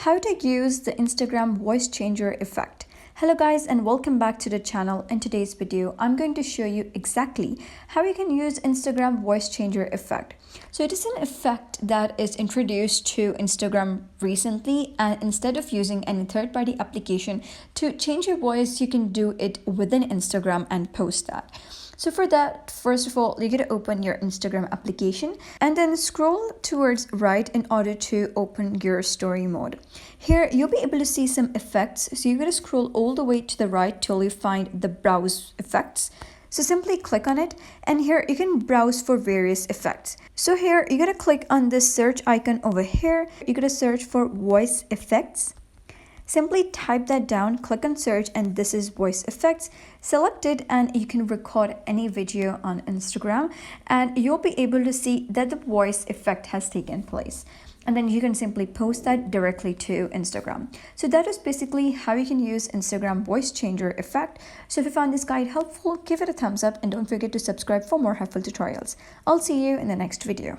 how to use the Instagram voice changer effect. Hello guys, and welcome back to the channel. In today's video, I'm going to show you exactly how you can use Instagram voice changer effect. So it is an effect that is introduced to Instagram recently, and instead of using any third-party application to change your voice, you can do it within Instagram and post that. So for that, first of all, you gotta open your Instagram application and then scroll towards right in order to open your story mode. Here, you'll be able to see some effects. So you gotta scroll all the way to the right till you find the browse effects. So simply click on it, and here you can browse for various effects. So here, you gotta click on this search icon over here. You gotta search for voice effects. Simply type that down, click on search, and this is voice effects. Select it and you can record any video on Instagram and you'll be able to see that the voice effect has taken place. And then you can simply post that directly to Instagram. So that is basically how you can use Instagram voice changer effect. So if you found this guide helpful, give it a thumbs up and don't forget to subscribe for more helpful tutorials. I'll see you in the next video.